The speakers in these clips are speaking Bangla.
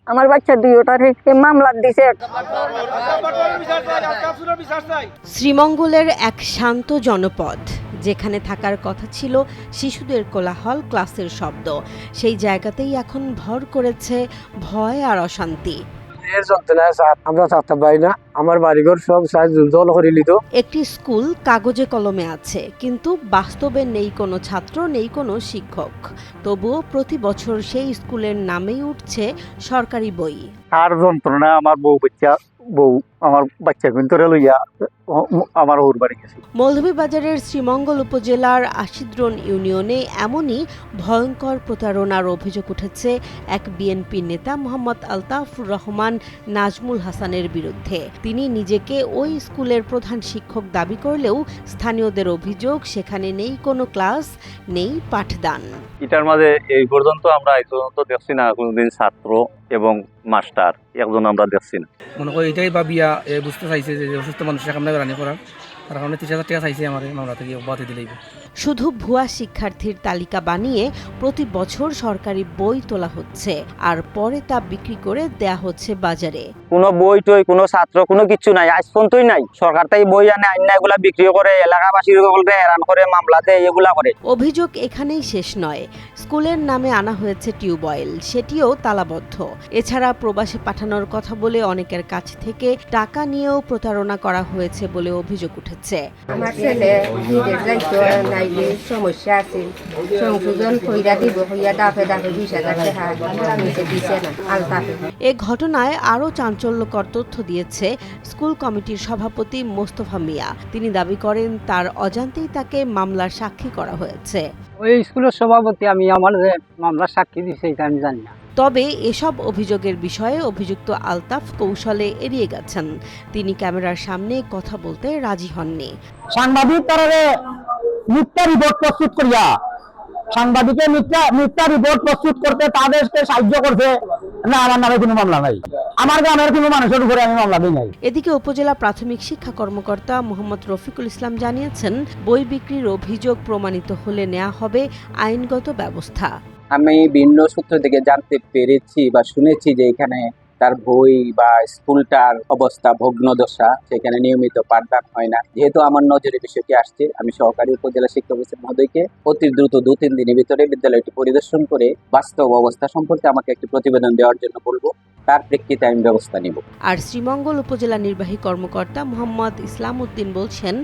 আমার বাচ্চা দুইটারে মামলা দিছে। শ্রীমঙ্গলের এক শান্ত জনপদ, যেখানে থাকার কথা ছিল শিশুদের কোলাহল, ক্লাসের শব্দ, সেই জায়গাতেই এখন ভর করেছে ভয় আর অশান্তি। আমরা থাকতে পারি না, আমার বাড়িঘর সব জল করে নিত। একটি স্কুল কাগজে কলমে আছে, কিন্তু বাস্তবে নেই কোনো ছাত্র, নেই কোনো শিক্ষক। তবুও প্রতি বছর সেই স্কুলের নামেই উঠছে সরকারি বই। আর যন্ত্রণা আমার আমার বাচ্চা কিন্তু লইয়া আমার ওর বাড়ি গেছে। মৌলভীবাজারের শ্রীমঙ্গল উপজেলার আশিদ্রন ইউনিয়নে এমনই ভয়ঙ্কর প্রতারণার অভিযোগ উঠেছে এক বিএনপি নেতা মোহাম্মদ আলতাফুর রহমান নাজমুল হাসানের বিরুদ্ধে। তিনি নিজেকে ওই স্কুলের প্রধান শিক্ষক দাবি করলেও স্থানীয়দের অভিযোগ সেখানে নেই কোনো ক্লাস, নেই পাঠদান। এটার মাঝে এই পর্যন্ত আমরা দেখছি না কোনোদিন ছাত্র এবং মাস্টার একজন আমরা দেখছি না। মনে করি এটাই ভাবিয়া বুঝতে চাইছে যে অসুস্থ মানুষের কামনা রানি করার, তার কারণে 30,000 টাকা চাইছে আমার মামলা থেকে বাতিল দিলেই। শুধু ভুয়া শিক্ষার্থীর তালিকা বানিয়ে প্রতি বছর সরকারি বই তোলা হচ্ছে, আর পরে তা বিক্রি করে দেয়া হচ্ছে বাজারে। কোনো বই টই, কোনো ছাত্র, কোনো কিছু নাই, আজ পর্যন্তই নাই। সরকার তাই বই আনে, আইনা এগুলা বিক্রি করে, এলাকাবাসীর হেরান করে, মামলাতে এগুলা করে। অভিযোগ এখানেই শেষ নয়। স্কুলের নামে আনা হয়েছে টিউবওয়েল, সেটিও তালাবদ্ধ। এছাড়া প্রবাসে পাঠানোর কথা বলে অনেকের কাছ থেকে টাকা নিয়েও প্রতারণা করা হয়েছে বলে অভিযোগ উঠেছে। আমার ছেলে বিদেশ যাইতো, নাইলে সমস্যা আছে, সংশোধন কইরা দিব, হইয়া দাফে দাফে 20,000 টাকা নিচে দিছে না আলতাফে। এ ঘটনায় আরও চাঞ্চল্যকর তথ্য দিয়েছে স্কুল কমিটির সভাপতি মোস্তফা মিয়া। তিনি দাবি করেন তার অজান্তেই তাকে মামলার সাক্ষী করা হয়েছে। ওই স্কুলের সভাপতি আমি আমার যে মামলার সাক্ষী দিছে এটা আমি জানি না। তবে এসব অভিযোগের বিষয়ে অভিযুক্ত আলতাফ কৌশলে এড়িয়ে গেছেন। তিনি ক্যামেরার সামনে কথা বলতে রাজি হননি। সাংবাদিক তারারে মিথ্যা রিপোর্ট প্রস্তুত করিয়া, সাংবাদিকের মিথ্যা রিপোর্ট প্রস্তুত করতে তাদেরকে সাহায্য করছে না। আমার নামে কোনো মামলা নাই, আমার গ্রামের কোনো মানুষের উপরে আমি মামলা দিই নাই। এদিকে উপজেলা প্রাথমিক শিক্ষা কর্মকর্তা মোহাম্মদ রফিকুল ইসলাম জানিয়েছেন, বই বিক্রির অভিযোগ প্রমাণিত হলে নেওয়া হবে আইনগত ব্যবস্থা। আমি ভিন্ন সূত্র থেকে জানতে পেরেছি বা শুনেছি যে এখানে তার বই বা স্কুলটার অবস্থা ভগ্নদশা, সেখানে নিয়মিত পাঠদান হয় না। যেহেতু আমার নজরে বিষয়টি আসছে, আমি সহকারী উপজেলা শিক্ষা অফিসার মহোদয়কে অতি দ্রুত 2-3 দিনের ভিতরে বিদ্যালয়টি পরিদর্শন করে বাস্তব অবস্থা সম্পর্কে আমাকে একটি প্রতিবেদন দেওয়ার জন্য বলবো। তার প্রেক্ষিতে আমি ব্যবস্থা নিব। আর শ্রীমঙ্গল উপজেলা নির্বাহী কর্মকর্তা মোহাম্মদ ইসলাম উদ্দিন বলছেন,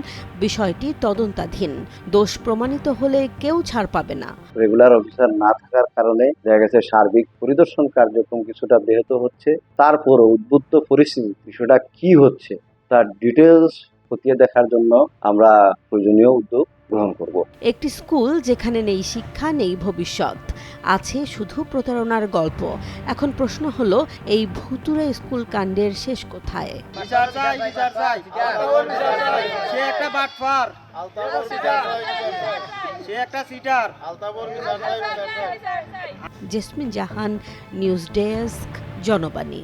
বিষয়টি তদন্তাধীন। দোষ প্রমাণিত হলে কেউ ছাড় পাবে না। রেগুলার অফিসার না থাকার কারণে দেখা গেছে সার্বিক পরিদর্শন কার্যক্রম কিছুটা ব্যাহত হচ্ছে। তারপরও উদ্বুদ্ধ পরিস্থিতি বিষয়টা কি হচ্ছে তার ডিটেলস খতিয়ে দেখার জন্য আমরা প্রয়োজনীয় উদ্যোগ গ্রহণ করব। একটি স্কুল যেখানে নেই শিক্ষা, নেই ভবিষ্যৎ, আছে শুধু প্রতারণার গল্প। এখন প্রশ্ন হলো, এই ভুতুড়ে স্কুল কাণ্ডের শেষ কোথায়? জেসমিন জাহান, নিউজ ডেস্ক, জনবাণী।